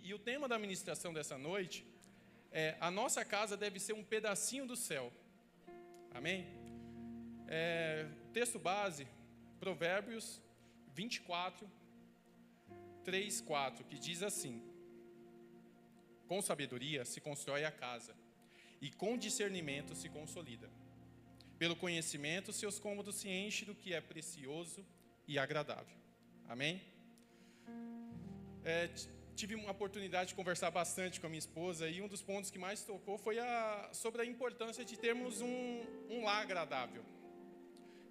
E o tema da ministração dessa noite é: a nossa casa deve ser um pedacinho do céu. Amém? Texto base, Provérbios 24, 3, 4, que diz assim: com sabedoria se constrói a casa, e com discernimento se consolida. Pelo conhecimento, seus cômodos se enchem do que é precioso e agradável. Amém? Tive uma oportunidade de conversar bastante com a minha esposa, e um dos pontos que mais tocou foi sobre a importância de termos um lar agradável.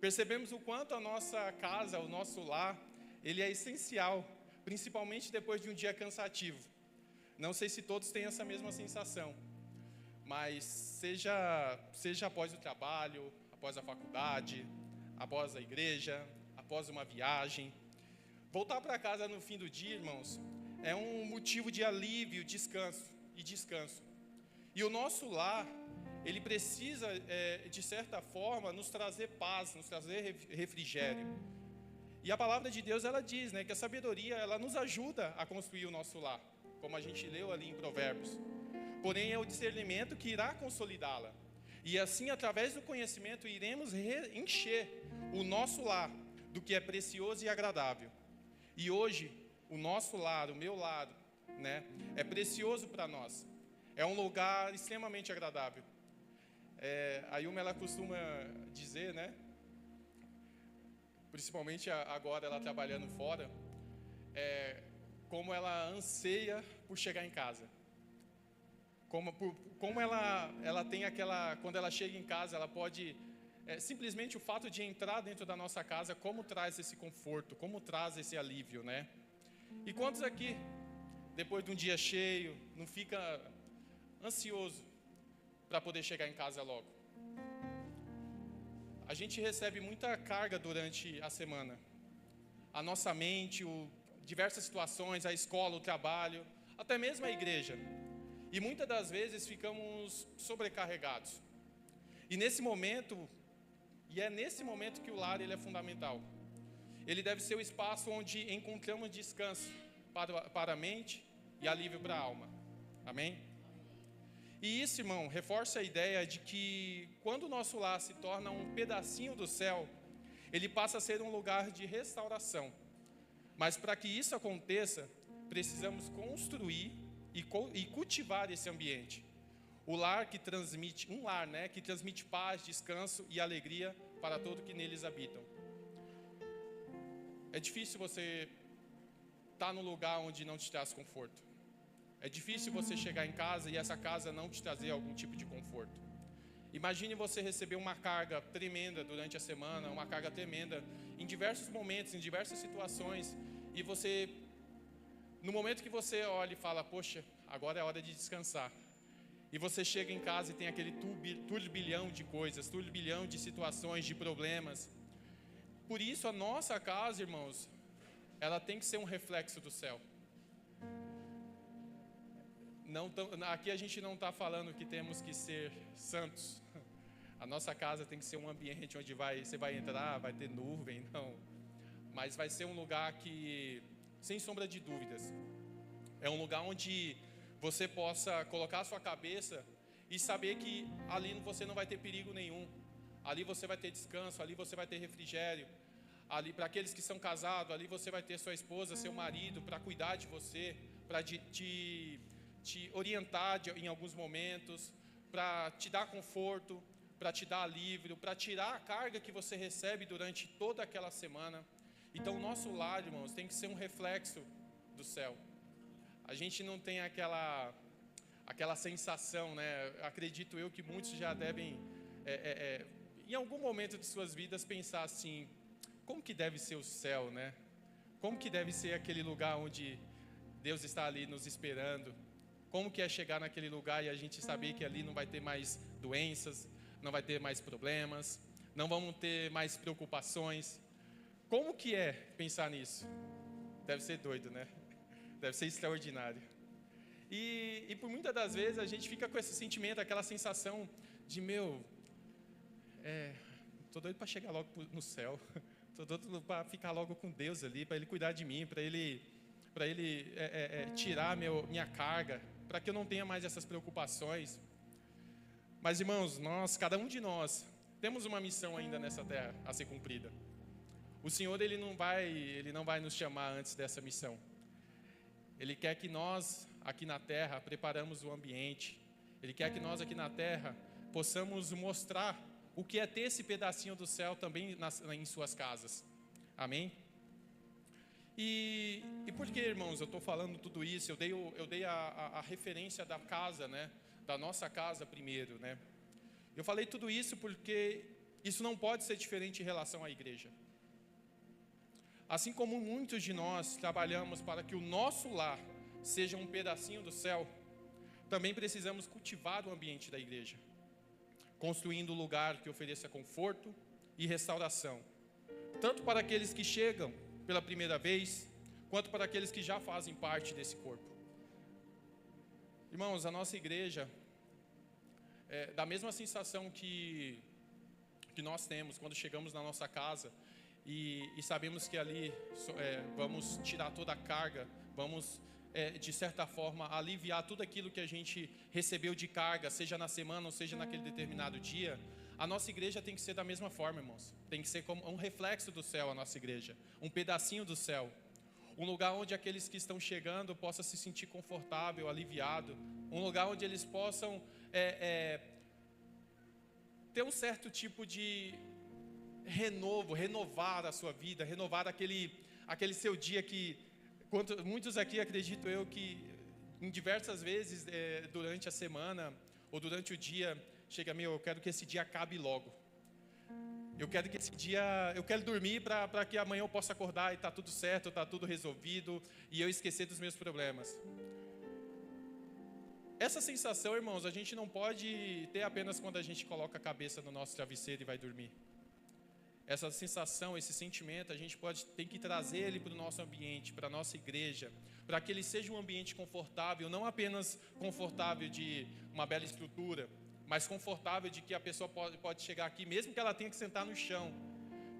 Percebemos o quanto a nossa casa, o nosso lar, ele é essencial, principalmente depois de um dia cansativo. Não sei se todos têm essa mesma sensação, mas seja após o trabalho, após a faculdade, após a igreja, após uma viagem, voltar para casa no fim do dia, irmãos, é um motivo de alívio, descanso. E o nosso lar, ele precisa, de certa forma, nos trazer paz, nos trazer refrigério. E a palavra de Deus, ela diz, que a sabedoria, ela nos ajuda a construir o nosso lar, como a gente leu ali em Provérbios. Porém, é o discernimento que irá consolidá-la. E assim, através do conhecimento, iremos encher o nosso lar do que é precioso e agradável. E hoje, o nosso lar, o meu lar, é precioso para nós. É um lugar extremamente agradável. A Yuma, ela costuma dizer, principalmente agora ela trabalhando fora, como ela anseia por chegar em casa. Como ela tem aquela... Quando ela chega em casa, ela pode... simplesmente o fato de entrar dentro da nossa casa, como traz esse conforto, como traz esse alívio, E quantos aqui, depois de um dia cheio, não fica ansioso para poder chegar em casa logo? A gente recebe muita carga durante a semana. A nossa mente, diversas situações, a escola, o trabalho, até mesmo a igreja. E muitas das vezes ficamos sobrecarregados. E é nesse momento que o lar ele é fundamental. Ele deve ser o espaço onde encontramos descanso para a mente e alívio para a alma. Amém? E isso, irmão, reforça a ideia de que quando o nosso lar se torna um pedacinho do céu, ele passa a ser um lugar de restauração. Mas para que isso aconteça, precisamos construir e cultivar esse ambiente. Um lar que transmite paz, descanso e alegria para todos que neles habitam. É difícil você estar num lugar onde não te traz conforto. É difícil você chegar em casa e essa casa não te trazer algum tipo de conforto. Imagine você receber uma carga tremenda durante a semana, uma carga tremenda em diversos momentos, em diversas situações, e você, no momento que você olha e fala, poxa, agora é hora de descansar. E você chega em casa e tem aquele turbilhão de coisas, turbilhão de situações, de problemas. Por isso, a nossa casa, irmãos, ela tem que ser um reflexo do céu. Aqui a gente não está falando que temos que ser santos. A nossa casa tem que ser um ambiente onde você vai entrar, vai ter nuvem, não. Mas vai ser um lugar que, sem sombra de dúvidas, é um lugar onde você possa colocar a sua cabeça e saber que ali você não vai ter perigo nenhum. Ali você vai ter descanso, ali você vai ter refrigério. Ali, para aqueles que são casados, ali você vai ter sua esposa, seu marido, para cuidar de você, para te orientar em alguns momentos, para te dar conforto, para te dar alívio, para tirar a carga que você recebe durante toda aquela semana. Então, o nosso lar, irmãos, tem que ser um reflexo do céu. A gente não tem aquela sensação, Acredito eu que muitos já devem, em algum momento de suas vidas, pensar assim: como que deve ser o céu, Como que deve ser aquele lugar onde Deus está ali nos esperando? Como que é chegar naquele lugar e a gente saber que ali não vai ter mais doenças, não vai ter mais problemas, não vamos ter mais preocupações? Como que é pensar nisso? Deve ser doido, Deve ser extraordinário. E por muitas das vezes a gente fica com esse sentimento, aquela sensação de, tô doido para chegar logo no céu, tô doido para ficar logo com Deus ali, para Ele cuidar de mim, para Ele para Ele tirar minha carga, para que eu não tenha mais essas preocupações. Mas, irmãos, cada um de nós, temos uma missão ainda nessa terra a ser cumprida. O Senhor, Ele não vai nos chamar antes dessa missão. Ele quer que nós, aqui na terra, preparamos o ambiente. Ele quer que nós, aqui na terra, possamos mostrar o que é ter esse pedacinho do céu também em suas casas. Amém? E por que, irmãos, eu estou falando tudo isso? Eu dei a referência da casa, né? Da nossa casa primeiro, né? Eu falei tudo isso porque isso não pode ser diferente em relação à igreja. Assim como muitos de nós trabalhamos para que o nosso lar seja um pedacinho do céu, também precisamos cultivar o ambiente da igreja, construindo um lugar que ofereça conforto e restauração, tanto para aqueles que chegam pela primeira vez, quanto para aqueles que já fazem parte desse corpo. Irmãos, a nossa igreja, da mesma sensação que nós temos quando chegamos na nossa casa e sabemos que ali vamos tirar toda a carga, vamos, de certa forma, aliviar tudo aquilo que a gente recebeu de carga, seja na semana ou seja naquele determinado dia. A nossa igreja tem que ser da mesma forma, irmãos. Tem que ser como um reflexo do céu a nossa igreja, um pedacinho do céu. Um lugar onde aqueles que estão chegando possam se sentir confortável, aliviado. Um lugar onde eles possam ter um certo tipo de renovar a sua vida, renovar aquele seu dia que, muitos aqui, acredito eu, que em diversas vezes durante a semana ou durante o dia, chega, eu quero que esse dia acabe logo. Eu quero dormir para que amanhã eu possa acordar e está tudo certo, está tudo resolvido e eu esquecer dos meus problemas. Essa sensação, irmãos, a gente não pode ter apenas quando a gente coloca a cabeça no nosso travesseiro e vai dormir. Essa sensação, esse sentimento, a gente tem que trazer ele para o nosso ambiente, para a nossa igreja, para que ele seja um ambiente confortável, não apenas confortável de uma bela estrutura, mas confortável de que a pessoa pode chegar aqui, mesmo que ela tenha que sentar no chão,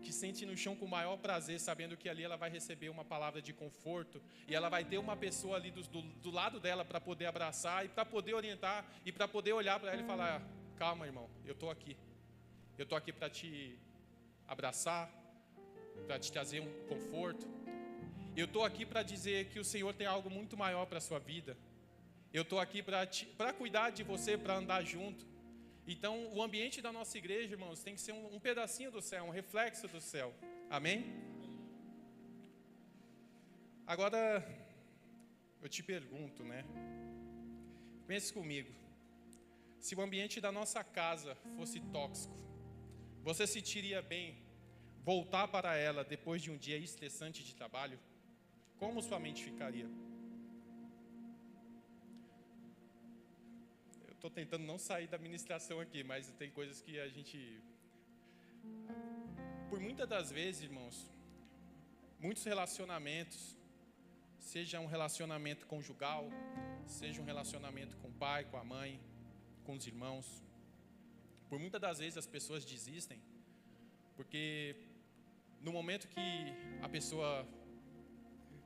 que sente no chão com o maior prazer, sabendo que ali ela vai receber uma palavra de conforto, e ela vai ter uma pessoa ali do lado dela para poder abraçar, e para poder orientar, e para poder olhar para ela e falar, calma, irmão, eu estou aqui para te abraçar, para te trazer um conforto. Eu estou aqui para dizer que o Senhor tem algo muito maior para a sua vida. Eu estou aqui para cuidar de você, para andar junto. Então, o ambiente da nossa igreja, irmãos, tem que ser um pedacinho do céu, um reflexo do céu. Amém? Agora, eu te pergunto, né? Pense comigo. Se o ambiente da nossa casa fosse tóxico, você se sentiria bem voltar para ela depois de um dia estressante de trabalho? Como sua mente ficaria? Estou tentando não sair da ministração aqui, mas tem coisas que a gente... Por muitas das vezes, irmãos, muitos relacionamentos, seja um relacionamento conjugal, seja um relacionamento com o pai, com a mãe, com os irmãos, por muitas das vezes as pessoas desistem, porque no momento que a pessoa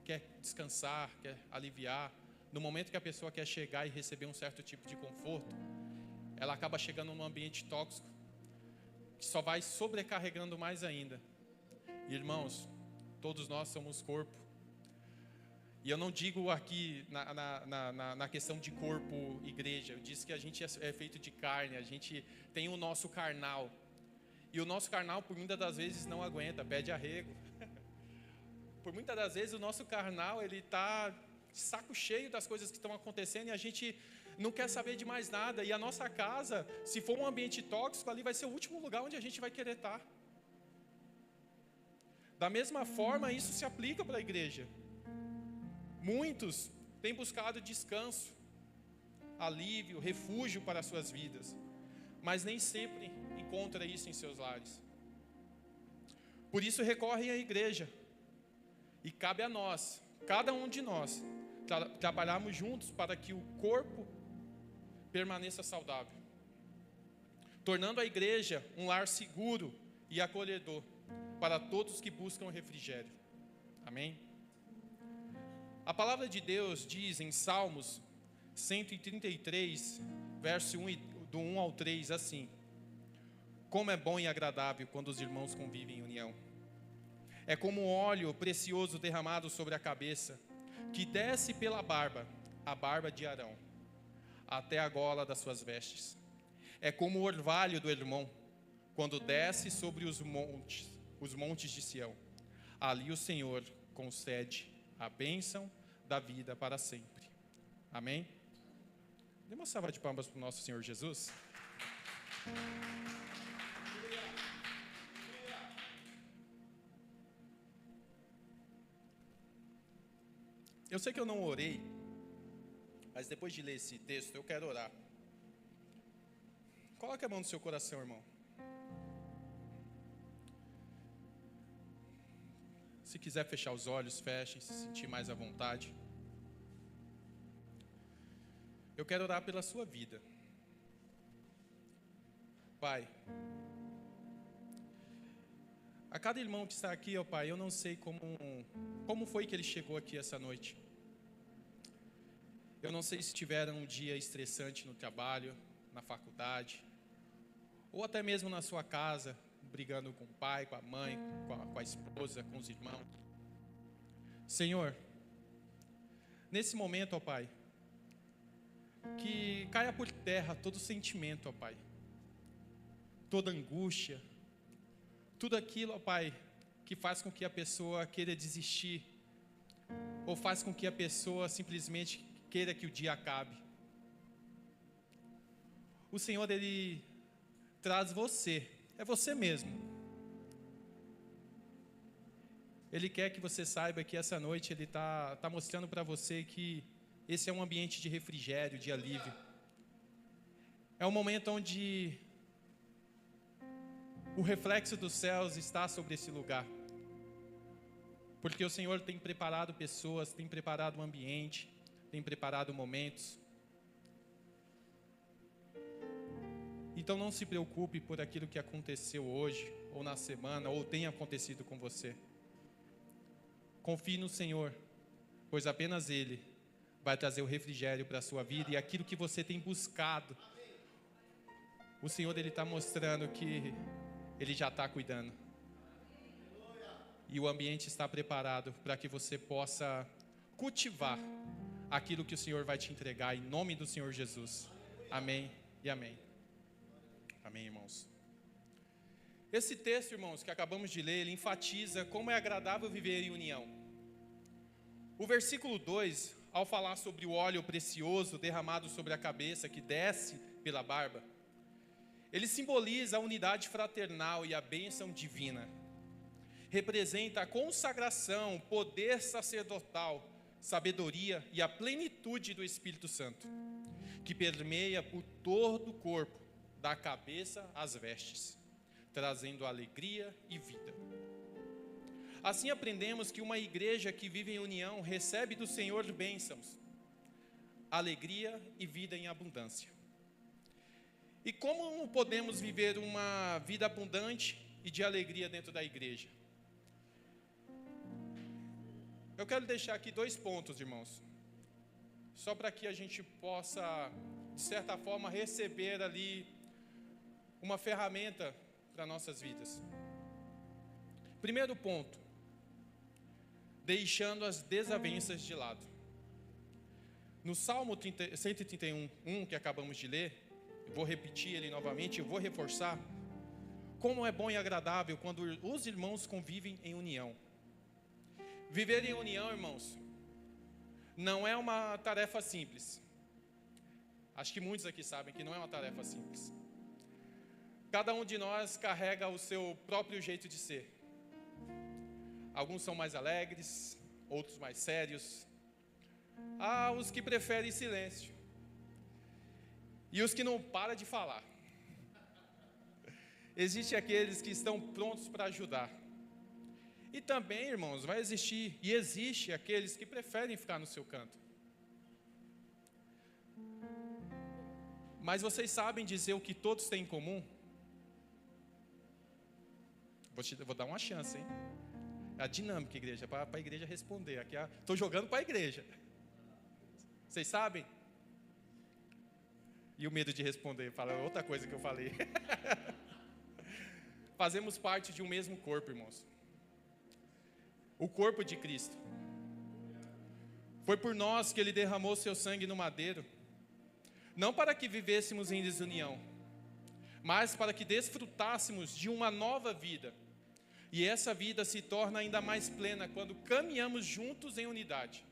quer descansar, quer aliviar, no momento que a pessoa quer chegar e receber um certo tipo de conforto, ela acaba chegando num ambiente tóxico, que só vai sobrecarregando mais ainda. Irmãos, todos nós somos corpo. E eu não digo aqui na questão de corpo, igreja. Eu disse que a gente é feito de carne, a gente tem o nosso carnal. E o nosso carnal, por muitas das vezes, não aguenta, pede arrego. Por muitas das vezes, o nosso carnal, ele está saco cheio das coisas que estão acontecendo e a gente não quer saber de mais nada. E a nossa casa, se for um ambiente tóxico, ali vai ser o último lugar onde a gente vai querer estar. Da mesma forma, isso se aplica para a igreja. Muitos têm buscado descanso, alívio, refúgio para as suas vidas, mas nem sempre encontra isso em seus lares. Por isso recorrem à igreja. E cabe a nós, cada um de nós, trabalharmos juntos para que o corpo permaneça saudável, tornando a igreja um lar seguro e acolhedor para todos que buscam refrigério. Amém? A palavra de Deus diz em Salmos 133, verso 1, do 1 ao 3, assim: como é bom e agradável quando os irmãos convivem em união. É como um óleo precioso derramado sobre a cabeça, que desce pela barba, a barba de Arão, até a gola das suas vestes. É como o orvalho do Hermon, quando desce sobre os montes de Sião. Ali o Senhor concede a bênção da vida para sempre. Amém? Dê uma salva de palmas para o nosso Senhor Jesus. Eu sei que eu não orei, mas depois de ler esse texto, eu quero orar. Coloque a mão no seu coração, irmão. Se quiser fechar os olhos, feche, se sentir mais à vontade. Eu quero orar pela sua vida. Pai, a cada irmão que está aqui, ó Pai, eu não sei como foi que ele chegou aqui essa noite. Eu não sei se tiveram um dia estressante no trabalho, na faculdade, ou até mesmo na sua casa, brigando com o pai, com a mãe, com a esposa, com os irmãos. Senhor, nesse momento, ó Pai, que caia por terra todo sentimento, ó Pai, toda angústia, tudo aquilo, ó Pai, que faz com que a pessoa queira desistir, ou faz com que a pessoa simplesmente queira que o dia acabe. O Senhor, Ele traz você, é você mesmo. Ele quer que você saiba que essa noite Ele está mostrando para você que esse é um ambiente de refrigério, de alívio. É um momento onde o reflexo dos céus está sobre esse lugar. Porque o Senhor tem preparado pessoas, tem preparado um ambiente, tem preparado momentos. Então não se preocupe por aquilo que aconteceu hoje, ou na semana, ou tem acontecido com você. Confie no Senhor, pois apenas Ele vai trazer o refrigério para a sua vida, e aquilo que você tem buscado, o Senhor, Ele está mostrando que Ele já está cuidando. E o ambiente está preparado para que você possa cultivar aquilo que o Senhor vai te entregar, em nome do Senhor Jesus. Amém e amém. Amém, irmãos. Esse texto, irmãos, que acabamos de ler, ele enfatiza como é agradável viver em união. O versículo 2, ao falar sobre o óleo precioso derramado sobre a cabeça, que desce pela barba, ele simboliza a unidade fraternal e a bênção divina. Representa a consagração, poder sacerdotal, sabedoria e a plenitude do Espírito Santo, que permeia por todo o corpo, da cabeça às vestes, trazendo alegria e vida. Assim aprendemos que uma igreja que vive em união recebe do Senhor bênçãos, alegria e vida em abundância. E como podemos viver uma vida abundante e de alegria dentro da igreja? Eu quero deixar aqui 2 pontos, irmãos, só para que a gente possa, de certa forma, receber ali uma ferramenta para nossas vidas. Primeiro ponto, deixando as desavenças de lado. No Salmo 131, que acabamos de ler, eu vou repetir ele novamente, eu vou reforçar, como é bom e agradável quando os irmãos convivem em união. Viver em união, irmãos, não é uma tarefa simples. Acho que muitos aqui sabem que não é uma tarefa simples. Cada um de nós carrega o seu próprio jeito de ser. Alguns são mais alegres, outros mais sérios. Há os que preferem silêncio. E os que não param de falar. Existem aqueles que estão prontos para ajudar. E também, irmãos, vai existir e existe aqueles que preferem ficar no seu canto. Mas vocês sabem dizer o que todos têm em comum? Vou dar uma chance, hein? É a dinâmica, igreja, para a igreja responder. Aqui estou jogando para a igreja. Vocês sabem? E o medo de responder, fala outra coisa que eu falei. Fazemos parte de um mesmo corpo, irmãos. O corpo de Cristo. Foi por nós que Ele derramou seu sangue no madeiro, não para que vivêssemos em desunião, mas para que desfrutássemos de uma nova vida. E essa vida se torna ainda mais plena quando caminhamos juntos em unidade.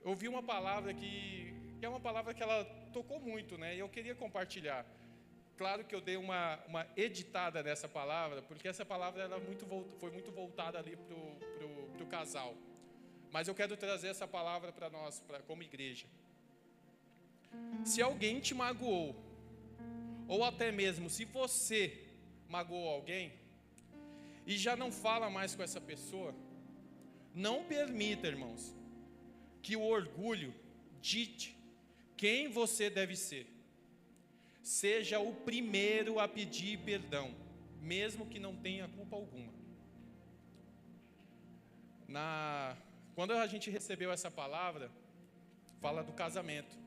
Eu ouvi uma palavra que é uma palavra que ela tocou muito, né? E eu queria compartilhar. Claro que eu dei uma editada nessa palavra, porque essa palavra ela foi muito voltada ali para o casal. Mas eu quero trazer essa palavra para nós, como igreja. Se alguém te magoou, ou até mesmo se você magoou alguém, e já não fala mais com essa pessoa, não permita, irmãos, que o orgulho dite quem você deve ser. Seja o primeiro a pedir perdão, mesmo que não tenha culpa alguma. Quando a gente recebeu essa palavra, fala do casamento.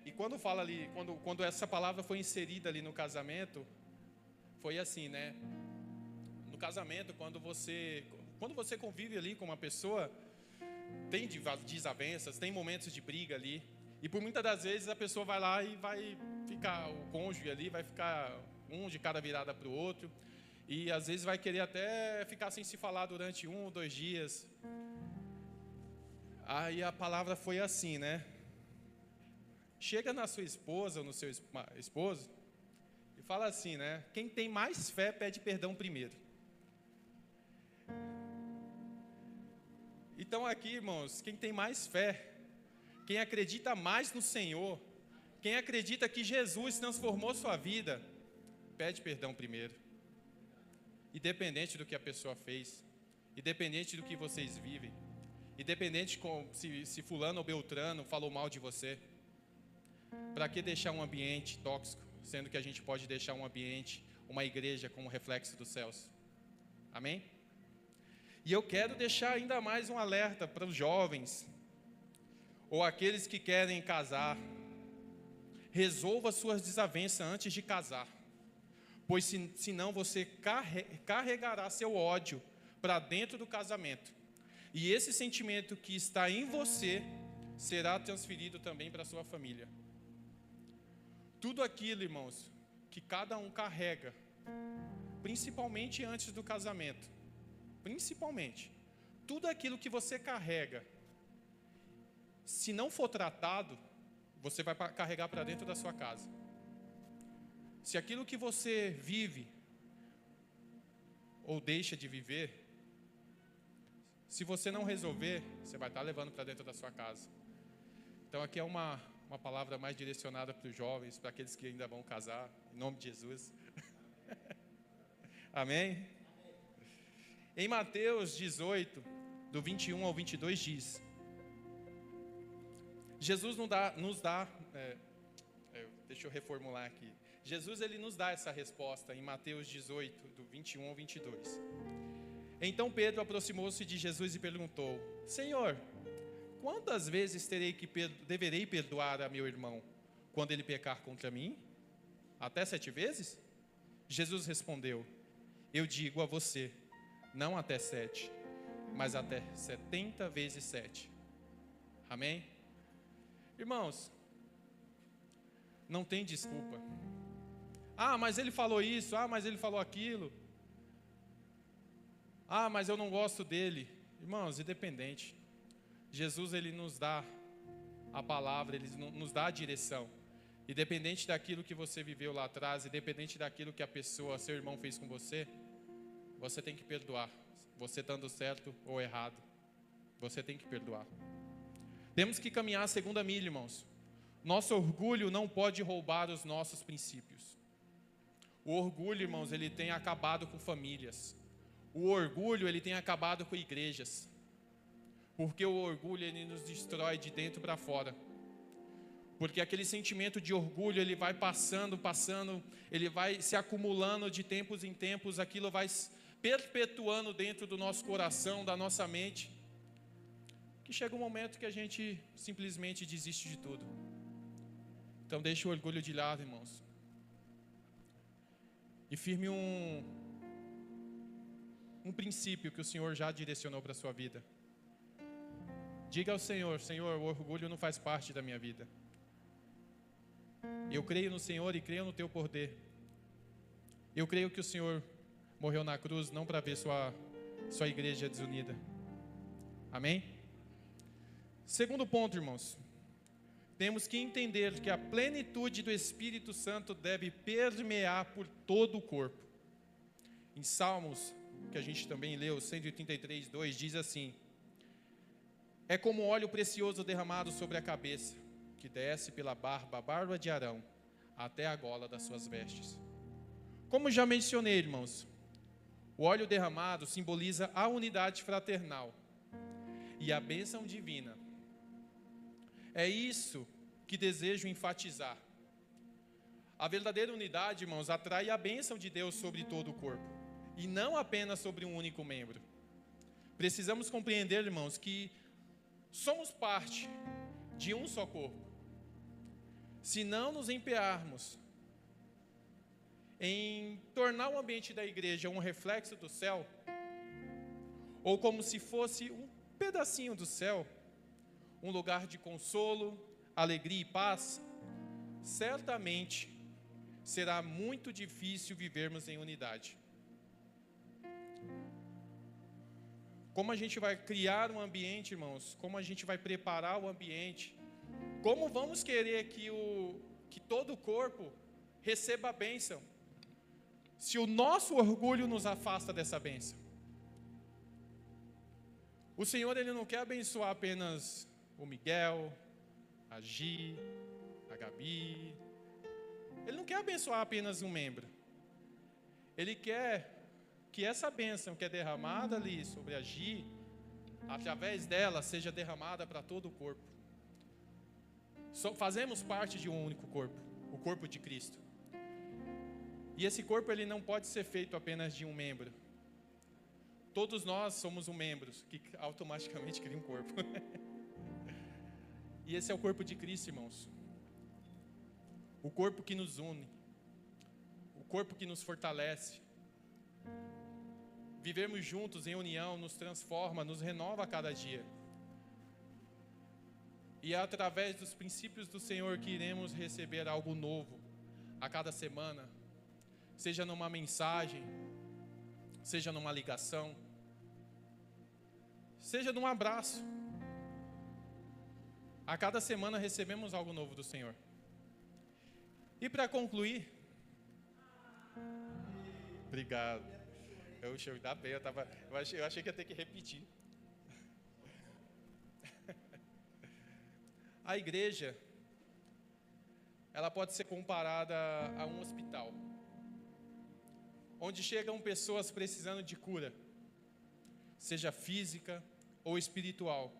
E quando fala ali, quando essa palavra foi inserida ali no casamento, foi assim, né? No casamento, quando você convive ali com uma pessoa, tem desavenças, tem momentos de briga ali. E por muitas das vezes a pessoa vai lá e vai ficar, o cônjuge ali vai ficar um de cada virada para o outro. E às vezes vai querer até ficar sem se falar durante 1 ou 2 dias. Aí a palavra foi assim, né? Chega na sua esposa ou no seu esposo e fala assim, né? Quem tem mais fé pede perdão primeiro. Então aqui, irmãos, quem tem mais fé, quem acredita mais no Senhor, quem acredita que Jesus transformou sua vida, pede perdão primeiro. Independente do que a pessoa fez, independente do que vocês vivem, independente se fulano ou beltrano falou mal de você. Para que deixar um ambiente tóxico, sendo que a gente pode deixar um ambiente, uma igreja com um reflexo dos céus? Amém? E eu quero deixar ainda mais um alerta para os jovens, ou aqueles que querem casar. Resolva suas desavenças antes de casar, pois senão você carregará seu ódio para dentro do casamento. E esse sentimento que está em você será transferido também para a sua família. Tudo aquilo, irmãos, que cada um carrega, principalmente antes do casamento, principalmente, tudo aquilo que você carrega, se não for tratado, você vai carregar para dentro da sua casa. Se aquilo que você vive, ou deixa de viver, se você não resolver, você vai estar levando para dentro da sua casa. Então aqui é uma palavra mais direcionada para os jovens, para aqueles que ainda vão casar, em nome de Jesus. Amém? Em Mateus 18, do 21 ao 22 diz, Jesus deixa eu reformular aqui. Jesus ele nos dá essa resposta em Mateus 18, do 21 ao 22. Então Pedro aproximou-se de Jesus e perguntou, Senhor, quantas vezes deverei perdoar a meu irmão quando ele pecar contra mim? Até 7 vezes? Jesus respondeu, eu digo a você, não até 7, mas até 70 vezes 7. Amém? Irmãos, não tem desculpa. Ah, mas ele falou isso, mas ele falou aquilo. Mas eu não gosto dele. Irmãos, independente. Jesus, ele nos dá a palavra, ele nos dá a direção. Independente daquilo que você viveu lá atrás, independente daquilo que a pessoa, seu irmão fez com você, você tem que perdoar. Você estando certo ou errado, você tem que perdoar. Temos que caminhar a segunda milha, irmãos. Nosso orgulho não pode roubar os nossos princípios. O orgulho, irmãos, ele tem acabado com famílias. O orgulho, ele tem acabado com igrejas. Porque o orgulho, ele nos destrói de dentro para fora. Porque aquele sentimento de orgulho, ele vai passando, ele vai se acumulando de tempos em tempos, aquilo vai perpetuando dentro do nosso coração, da nossa mente, que chega um momento que a gente simplesmente desiste de tudo. Então deixe o orgulho de lado, irmãos. E firme um princípio que o Senhor já direcionou para a sua vida. Diga ao Senhor: Senhor, o orgulho não faz parte da minha vida. Eu creio no Senhor e creio no teu poder. Eu creio que o Senhor morreu na cruz não para ver sua igreja desunida. Amém? Segundo ponto, irmãos. Temos que entender que a plenitude do Espírito Santo deve permear por todo o corpo. Em Salmos, que a gente também leu, 133:2, diz assim: é como óleo precioso derramado sobre a cabeça, que desce pela barba de Arão, até a gola das suas vestes. Como já mencionei, irmãos, o óleo derramado simboliza a unidade fraternal e a bênção divina. É isso que desejo enfatizar. A verdadeira unidade, irmãos, atrai a bênção de Deus sobre todo o corpo, e não apenas sobre um único membro. Precisamos compreender, irmãos, que somos parte de um só corpo. Se não nos empenharmos em tornar o ambiente da igreja um reflexo do céu, ou como se fosse um pedacinho do céu, um lugar de consolo, alegria e paz, certamente será muito difícil vivermos em unidade. Como a gente vai criar um ambiente, irmãos? Como a gente vai preparar o ambiente? Como vamos querer que todo o corpo receba a bênção, se o nosso orgulho nos afasta dessa bênção? O Senhor, Ele não quer abençoar apenas o Miguel, a Gi, a Gabi. Ele não quer abençoar apenas um membro. Ele quer que essa bênção que é derramada ali sobre a Gi, através dela, seja derramada para todo o corpo. Fazemos parte de um único corpo, o corpo de Cristo. E esse corpo, ele não pode ser feito apenas de um membro. Todos nós somos um membro, que automaticamente cria um corpo. E esse é o corpo de Cristo, irmãos. O corpo que nos une, o corpo que nos fortalece. Vivermos juntos em união nos transforma, nos renova a cada dia. E é através dos princípios do Senhor que iremos receber algo novo a cada semana, seja numa mensagem, seja numa ligação, seja num abraço. A cada semana recebemos algo novo do Senhor. E para concluir, obrigado. Eu ainda bem, eu achei que ia ter que repetir. A igreja, ela pode ser comparada a um hospital, onde chegam pessoas precisando de cura, seja física ou espiritual.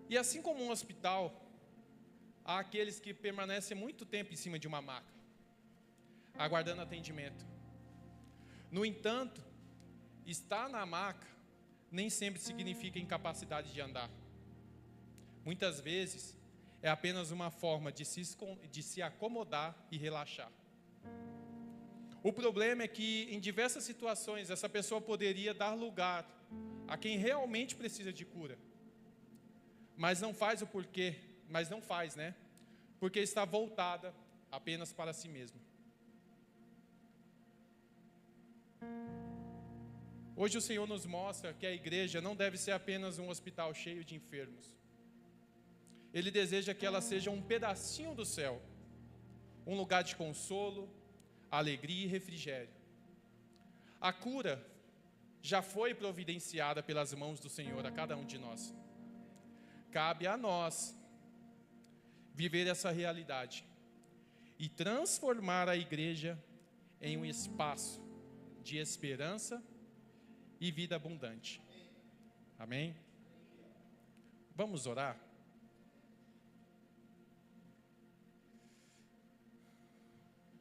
E assim como um hospital, há aqueles que permanecem muito tempo em cima de uma maca, aguardando atendimento. No entanto, estar na maca nem sempre significa incapacidade de andar. Muitas vezes é apenas uma forma de se acomodar e relaxar. O problema é que em diversas situações essa pessoa poderia dar lugar a quem realmente precisa de cura, mas não faz, né? Porque está voltada apenas para si mesma. Hoje o Senhor nos mostra que a igreja não deve ser apenas um hospital cheio de enfermos. Ele deseja que ela seja um pedacinho do céu, um lugar de consolo, alegria e refrigério. A cura já foi providenciada pelas mãos do Senhor a cada um de nós. Cabe a nós viver essa realidade e transformar a igreja em um espaço de esperança e vida abundante. Amém? Vamos orar?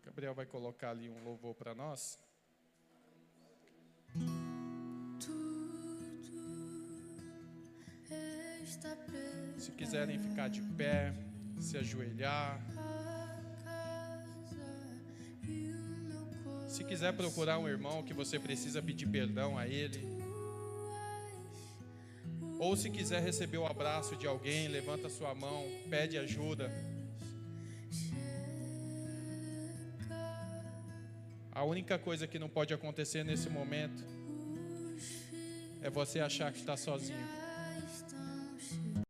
Gabriel vai colocar ali um louvor para nós. Se quiserem ficar de pé, se ajoelhar. Se quiser procurar um irmão que você precisa pedir perdão a ele. Ou se quiser receber o abraço de alguém, levanta sua mão, pede ajuda. A única coisa que não pode acontecer nesse momento é você achar que está sozinho.